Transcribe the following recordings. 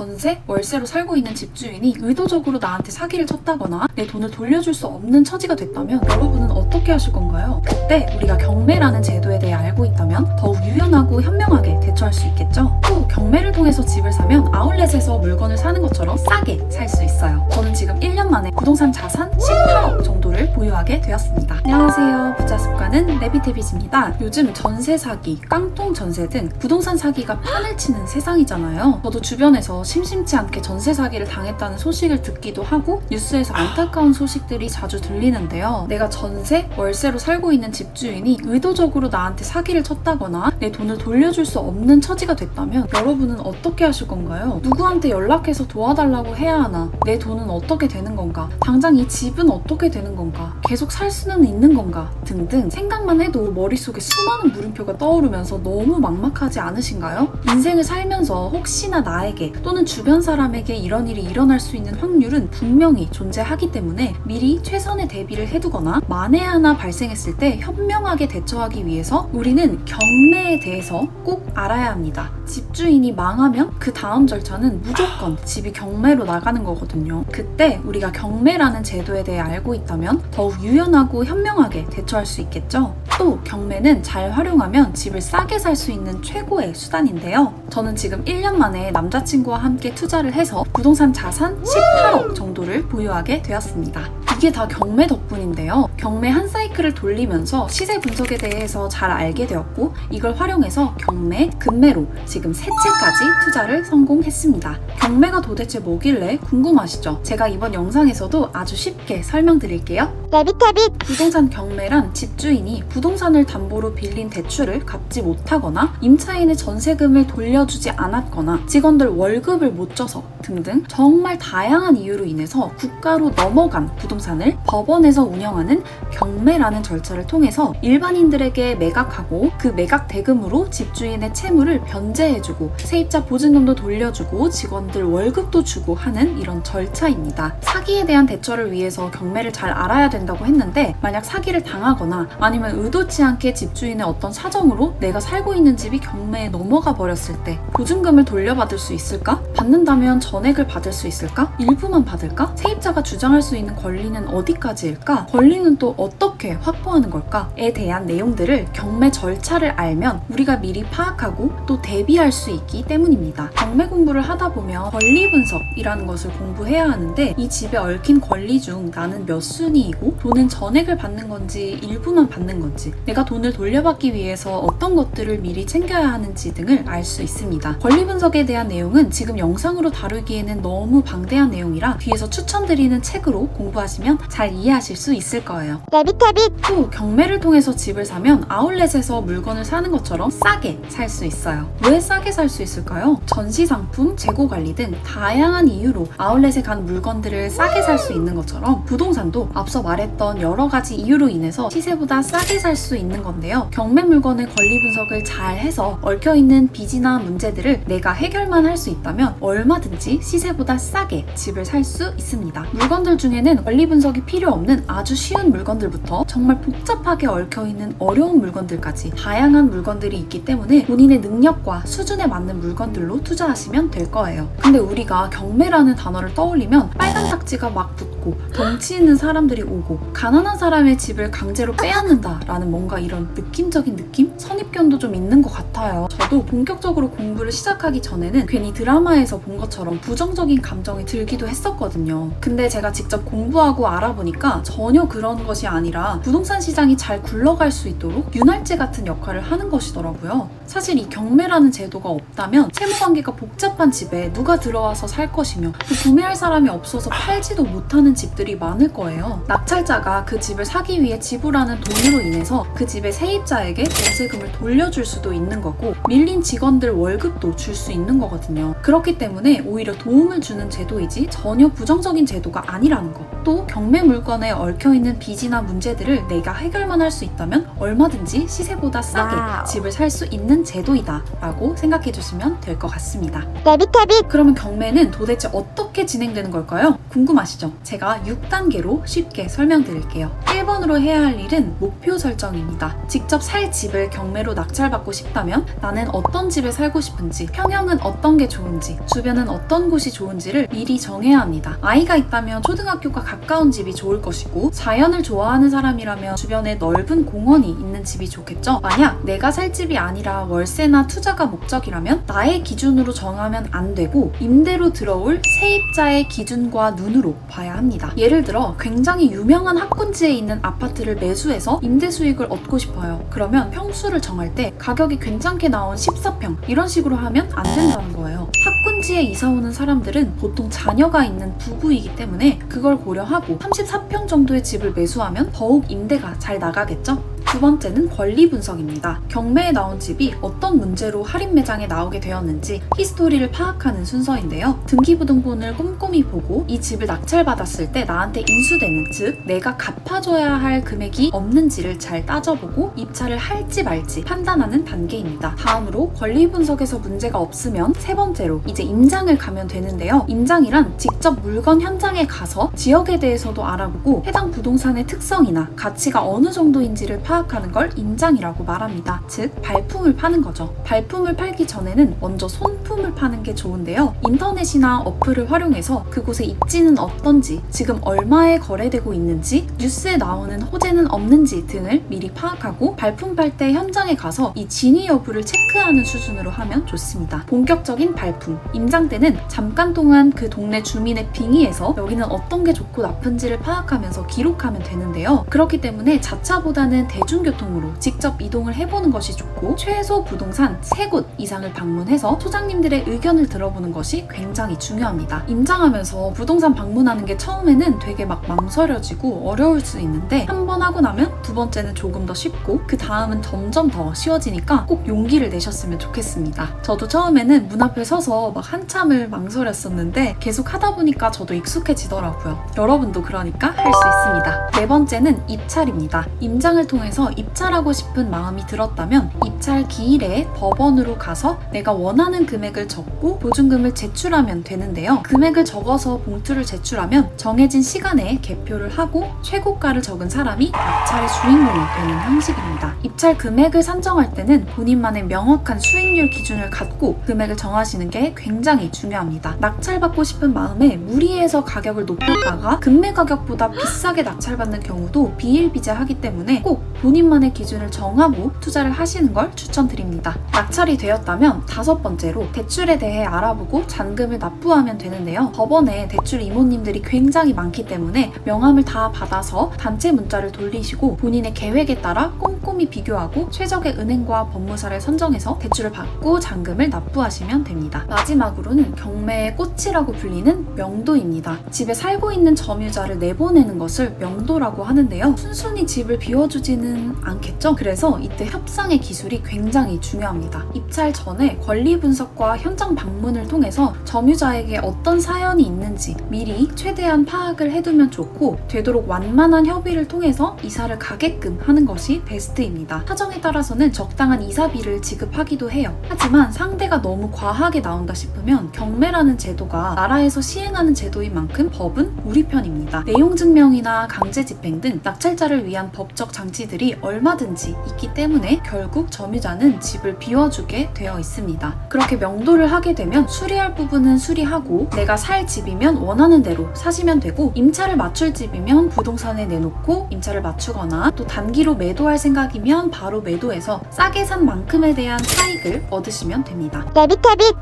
전세, 월세로 살고 있는 집주인이 의도적으로 나한테 사기를 쳤다거나 내 돈을 돌려줄 수 없는 처지가 됐다면 여러분은 어떻게 하실 건가요? 그때 우리가 경매라는 제도에 대해 알고 있다면 더욱 유연하고 현명하게 대처할 수 있겠죠? 또 경매를 통해서 집을 사면 아울렛에서 물건을 사는 것처럼 싸게 살 수 있어요. 저는 지금 1년 만에 부동산 자산 18억 정도를 보유하게 되었습니다. 안녕하세요. 부자 습관은 레비테비즈입니다. 요즘 전세 사기, 깡통 전세 등 부동산 사기가 판을 치는 세상이잖아요. 저도 주변에서 심심치 않게 전세 사기를 당했다는 소식을 듣기도 하고 뉴스에서 안타까운 소식들이 자주 들리는데요. 내가 전세, 월세로 살고 있는 집주인이 의도적으로 나한테 사기를 쳤다거나 내 돈을 돌려줄 수 없는 처지가 됐다면 여러분은 어떻게 하실 건가요? 누구한테 연락해서 도와달라고 해야 하나? 내 돈은 어떻게 되는 건가? 당장 이 집은 어떻게 되는 건가? 계속 살 수는 있는 건가? 등등 생각만 해도 머릿속에 수많은 물음표가 떠오르면서 너무 막막하지 않으신가요? 인생을 살면서 혹시나 나에게 또는 주변 사람에게 이런 일이 일어날 수 있는 확률은 분명히 존재하기 때문에 미리 최선의 대비를 해두거나 만에 하나 발생했을 때 현명하게 대처하기 위해서 우리는 경매에 대해서 꼭 알아야 합니다. 집주인이 망하면 그 다음 절차는 무조건 집이 경매로 나가는 거거든요. 그때 우리가 경매라는 제도에 대해 알고 있다면 더욱 유연하고 현명하게 대처할 수 있겠죠. 또 경매는 잘 활용하면 집을 싸게 살 수 있는 최고의 수단인데요. 저는 지금 1년 만에 남자친구와 함께 투자를 해서 부동산 자산 18억 정도를 보유하게 되었습니다. 이게 다 경매 덕분인데요. 경매 한 사이클을 돌리면서 시세 분석에 대해서 잘 알게 되었고 이걸 활용해서 경매, 금매로 지금 3채까지 투자를 성공했습니다. 경매가 도대체 뭐길래 궁금하시죠? 제가 이번 영상에서도 아주 쉽게 설명드릴게요. 레비테빗 부동산 경매란 집주인이 부동산을 담보로 빌린 대출을 갚지 못하거나 임차인의 전세금을 돌려주지 않았거나 직원들 월급을 못 줘서 등등 정말 다양한 이유로 인해서 국가로 넘어간 부동산을 법원에서 운영하는 경매라는 절차를 통해서 일반인들에게 매각하고 그 매각 대금으로 집주인의 채무를 변제해주고 세입자 보증금도 돌려주고 직원들 월급도 주고 하는 이런 절차입니다. 사기에 대한 대처를 위해서 경매를 잘 알아야 된다고 했는데 만약 사기를 당하거나 아니면 의도치 않게 집주인의 어떤 사정으로 내가 살고 있는 집이 경매에 넘어가 버렸을 때 보증금을 돌려받을 수 있을까? 받는다면 전액을 받을 수 있을까? 일부만 받을까? 세입자가 주장할 수 있는 권리는 어디까지일까? 권리는 또 어떻게 확보하는 걸까?에 대한 내용들을 경매 절차를 알면 우리가 미리 파악하고 또 대비할 수 있기 때문입니다. 경매 공부를 하다 보면 권리 분석이라는 것을 공부해야 하는데 이 집에 얽힌 권리 중 나는 몇 순위이고 돈은 전액을 받는 건지 일부만 받는 건지 내가 돈을 돌려받기 위해서 어떤 것들을 미리 챙겨야 하는지 등을 알 수 있습니다. 권리 분석에 대한 내용은 지금 영상으로 다루기에는 너무 방대한 내용이라 뒤에서 추천드리는 책으로 공부하시면 잘 이해하실 수 있을 거예요. 레비테빗 또 경매를 통해서 집을 사면 아울렛에서 물건을 사는 것처럼 싸게 살 수 있어요. 왜 싸게 살 수 있을까요? 전시상품, 재고관리 등 다양한 이유로 아울렛에 간 물건들을 싸게 살 수 있는 것처럼 부동산도 앞서 말했던 여러 가지 이유로 인해서 시세보다 싸게 살 수 있는 건데요. 경매 물건의 권리 분석을 잘 해서 얽혀있는 빚이나 문제들을 내가 해결만 할 수 있다면 얼마든지 시세보다 싸게 집을 살 수 있습니다. 물건들 중에는 권리 분석이 필요 없는 아주 쉬운 물건들부터 정말 복잡하게 얽혀있는 어려운 물건들까지 다양한 물건들이 있기 때문에 본인의 능력과 수준에 맞는 물건들로 투자하시면 될 거예요. 근데 우리가 경매라는 단어를 떠올리면 빨간 딱지가 막 붙고 덩치 있는 사람들이 오고 가난한 사람의 집을 강제로 빼앗는다라는 뭔가 이런 느낌적인 느낌? 선입견도 좀 있는 것 같아요. 저도 본격적으로 공부를 시작하기 전에는 괜히 드라마에서 본 것처럼 부정적인 감정이 들기도 했었거든요. 근데 제가 직접 공부하고 알아보니까 전혀 그런 것이 아니라 부동산 시장이 잘 굴러갈 수 있도록 윤활제 같은 역할을 하는 것이더라고요. 사실 이 경매라는 제도가 없다면 채무관계가 복잡한 집에 누가 들어와서 살 것이며 또 구매할 사람이 없어서 팔지도 못하는 집들이 많을 거예요. 낙찰자가 그 집을 사기 위해 지불하는 돈으로 인해서 그 집의 세입자에게 전세금을 돌려줄 수도 있는 거고 밀린 직원들 월급도 줄 수 있는 거거든요. 그렇기 때문에 오히려 도움을 주는 제도이지 전혀 부정적인 제도가 아니라는 거. 또 경매 물건에 얽혀있는 빚이나 문제들을 내가 해결만 할 수 있다면 얼마든지 시세보다 싸게 집을 살 수 있는 제도이다 라고 생각해 주시면 될 것 같습니다. 레비테빗 그러면 경매는 도대체 어떻게 진행되는 걸까요? 궁금한 궁금하시죠? 제가 6단계로 쉽게 설명드릴게요. 1번으로 해야 할 일은 목표 설정입니다. 직접 살 집을 경매로 낙찰받고 싶다면 나는 어떤 집에 살고 싶은지, 평형은 어떤 게 좋은지, 주변은 어떤 곳이 좋은지를 미리 정해야 합니다. 아이가 있다면 초등학교가 가까운 집이 좋을 것이고, 자연을 좋아하는 사람이라면 주변에 넓은 공원이 있는 집이 좋겠죠? 만약 내가 살 집이 아니라 월세나 투자가 목적이라면 나의 기준으로 정하면 안 되고 임대로 들어올 세입자의 기준과 눈으로 봐야 합니다. 예를 들어 굉장히 유명한 학군지에 있는 아파트를 매수해서 임대 수익을 얻고 싶어요. 그러면 평수를 정할 때 가격이 괜찮게 나온 14평 이런 식으로 하면 안 된다는 거예요. 학군지에 이사 오는 사람들은 보통 자녀가 있는 부부이기 때문에 그걸 고려하고 34평 정도의 집을 매수하면 더욱 임대가 잘 나가겠죠? 두 번째는 권리 분석입니다. 경매에 나온 집이 어떤 문제로 할인 매장에 나오게 되었는지 히스토리를 파악하는 순서인데요. 등기부등본을 꼼꼼히 보고 이 집을 낙찰받았을 때 나한테 인수되는, 즉 내가 갚아줘야 할 금액이 없는지를 잘 따져보고 입찰을 할지 말지 판단하는 단계입니다. 다음으로 권리 분석에서 문제가 없으면 세 번째로 이제 임장을 가면 되는데요. 임장이란 직접 물건 현장에 가서 지역에 대해서도 알아보고 해당 부동산의 특성이나 가치가 어느 정도인지를 파악하는 걸 임장이라고 말합니다. 즉 발품을 파는 거죠. 발품을 팔기 전에는 먼저 손품을 파는 게 좋은데요. 인터넷이나 어플을 활용해서 그곳의 입지는 어떤지, 지금 얼마에 거래되고 있는지, 뉴스에 나오는 호재는 없는지 등을 미리 파악하고 발품 팔 때 현장에 가서 이 진위 여부를 체크하는 수준으로 하면 좋습니다. 본격적인 발품, 임장 때는 잠깐 동안 그 동네 주민의 빙의에서 여기는 어떤 게 좋고 나쁜지를 파악하면서 기록하면 되는데요. 그렇기 때문에 자차보다는 대중교통으로 직접 이동을 해보는 것이 좋고, 최소 부동산 3곳 이상을 방문해서 소장님들의 의견을 들어보는 것이 굉장히 중요합니다. 임장하면서 부동산 방문하는 게 처음에는 되게 막 망설여지고 어려울 수 있는데 한 번 하고 나면 두 번째는 조금 더 쉽고 그 다음은 점점 더 쉬워지니까 꼭 용기를 내셨으면 좋겠습니다. 저도 처음에는 문 앞에 서서 막 한참을 망설였었는데 계속 하다 보니까 저도 익숙해지더라고요. 여러분도 그러니까 할 수 있습니다. 네 번째는 입찰입니다. 임장을 통해서 입찰하고 싶은 마음이 들었다면 입찰 기일에 법원으로 가서 내가 원하는 금액을 적고 보증금을 제출하면 되는데요. 금액을 적어서 봉투를 제출하면 정해진 시간에 개표를 하고 최고가를 적은 사람이 낙찰의 주인공이 되는 형식입니다. 입찰 금액을 산정할 때는 본인만의 명확한 수익률 기준을 갖고 금액을 정하시는 게 굉장히 중요합니다. 낙찰받고 싶은 마음에 무리해서 가격을 높였다가 금매 가격보다 비싸게 낙찰받는 경우도 비일비재하기 때문에 꼭 본인만의 기준을 정하고 투자를 하시는 걸 추천드립니다. 낙찰이 되었다면 다섯 번째로 대출에 대해 알아보고 잔금을 납부하면 되는데요. 법원에 대출 이모님들이 굉장히 많기 때문에 명함을 다 받아서 단체 문자를 돌리시고 본인의 계획에 따라 꼼꼼히 비교하고 최적의 은행과 법무사를 선정해서 대출을 받고 잔금을 납부하시면 됩니다. 마지막으로는 경매의 꽃이라고 불리는 명도입니다. 집에 살고 있는 점유자를 내보내는 것을 명도라고 하는데요. 순순히 집을 비워주지는 않겠죠? 그래서 이때 협상의 기술이 굉장히 중요합니다. 입찰 전에 권리 분석과 현장 방문을 통해서 점유자에게 어떤 사연이 있는지 미리 최대한 파악을 해두면 좋고, 되도록 완만한 협의를 통해서 이사를 가게끔 하는 것이 베스트입니다. 사정에 따라서는 적당한 이사비를 지급하기도 해요. 하지만 상대가 너무 과하게 나온다 싶으면 경매라는 제도가 나라에서 시행하는 제도인 만큼 법은 우리 편입니다. 내용 증명이나 강제 집행 등 낙찰자를 위한 법적 장치들이 얼마든지 있기 때문에 결국 점유자는 집을 비워주게 되어 있습니다. 그렇게 명도를 하게 되면 수리할 부분은 수리하고, 내가 살 집이면 원하는 대로 사시면 되고, 임차를 맞출 집이면 부동산에 내놓고 임차를 맞추거나, 또 단기로 매도할 생각이면 바로 매도해서 싸게 산 만큼에 대한 차익을 얻으시면 됩니다.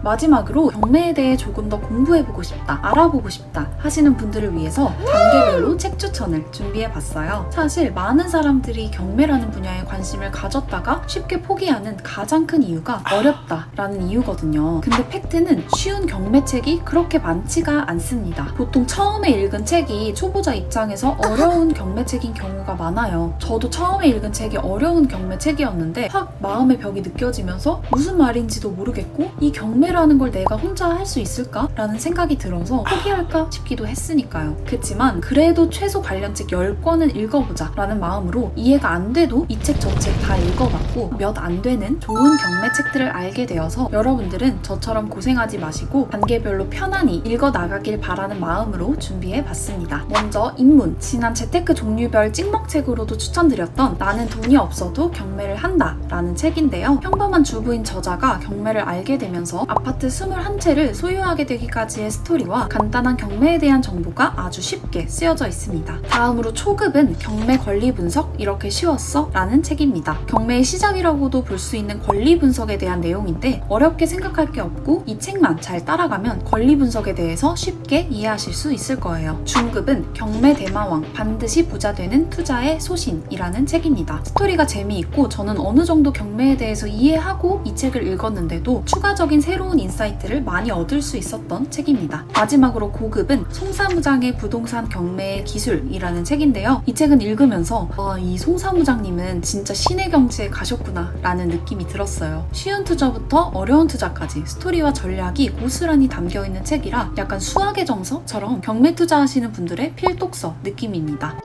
마지막으로 경매에 대해 조금 더 공부해보고 싶다, 알아보고 싶다 하시는 분들을 위해서 단계별로 책 추천을 준비해봤어요. 사실 많은 사람들이 경매라는 분야에 관심을 가졌다가 쉽게 포기하는 가장 큰 이유가 어렵다라는 이유거든요. 근데 팩트는 쉬운 경매책이 그렇게 많지가 않습니다. 보통 처음에 읽은 책이 초보자 입장에서 어려운 경매책인 경우가 많아요. 저도 처음에 읽은 책이 어려운 경매책이었는데 확 마음의 벽이 느껴지면서 무슨 말인지도 모르겠고, 이 경매라는 걸 내가 혼자 할 수 있을까? 라는 생각이 들어서 포기할까 싶기도 했으니까요. 그치만 그래도 최소 관련 책 10권은 읽어보자 라는 마음으로 이해가 안 돼도 이 책 저 책 다 읽어봤고 몇 안 되는 좋은 경매 책들을 알게 되어서 여러분들은 저처럼 고생하지 마시고 단계별로 편안히 읽어나가길 바라는 마음으로 준비해봤습니다. 먼저 입문, 지난 재테크 종류별 찍먹책으로도 추천드렸던 나는 돈이 없어도 경매를 한다 라는 책인데요. 평범한 주부인 저자가 경매를 알게 되면서 아파트 21채를 소유하게 되기까지의 스토리와 간단한 경매에 대한 정보가 아주 쉽게 쓰여져 있습니다. 다음으로 초급은 경매 권리 분석 이렇게 쉬웠어? 라는 책입니다. 경매의 시작이라고도 볼 수 있는 권리 분석에 대한 내용인데 어렵게 생각할 게 없고 이 책만 잘 따라가면 권리 분석에 대해서 쉽게 이해하실 수 있을 거예요. 중급은 경매 대마왕 반드시 부자 되는 투자의 소신이라는 책입니다. 스토리가 재미있고 저는 어느 정도 경매에 대해서 이해하고 이 책을 읽었는데도 추가적인 새로운 인사이트를 많이 얻을 수 있었던 책입니다. 마지막으로 고급은 송사무장의 부동산 경매의 기술이라는 책인데요. 이 책은 읽으면서 이 송사무장님은 진짜 신의 경지에 가셨구나 라는 느낌이 들었어요. 쉬운 투자부터 어려운 투자까지 스토리와 전략이 고스란히 담겨있는 책이라 약간 수학의 정서처럼 경매 투자하시는 분들의 필독서 느낌입니다.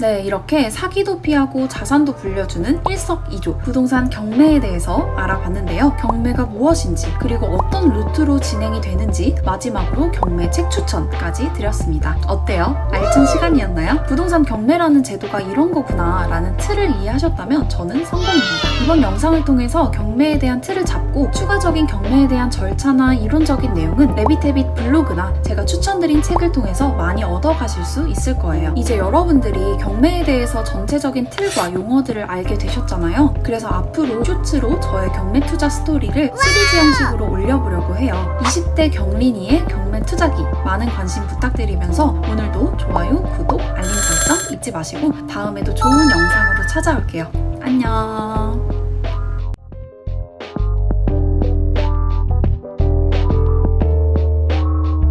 네, 이렇게 사기도 피하고 자산도 불려주는 일석이조 부동산 경매에 대해서 알아봤는데요. 경매가 무엇인지 그리고 어떤 루트로 진행이 되는지 마지막으로 경매 책 추천까지 드렸습니다. 어때요? 알찬 시간이었나요? 부동산 경매라는 제도가 이런 거구나 라는 틀을 이해하셨다면 저는 성공입니다. 이번 영상을 통해서 경매에 대한 틀을 잡고 추가적인 경매에 대한 절차나 이론적인 내용은 레빗해빗 블로그나 제가 추천드린 책을 통해서 많이 얻어가실 수 있을 거예요. 이제 여러분들이 경매에 대해서 전체적인 틀과 용어들을 알게 되셨잖아요. 그래서 앞으로 쇼츠로 저의 경매 투자 스토리를 시리즈 형식으로 올려보려고 해요. 20대 경린이의 경매 투자기 많은 관심 부탁드리면서 오늘도 좋아요, 구독, 알림 설정 잊지 마시고 다음에도 좋은 영상으로 찾아올게요. 안녕.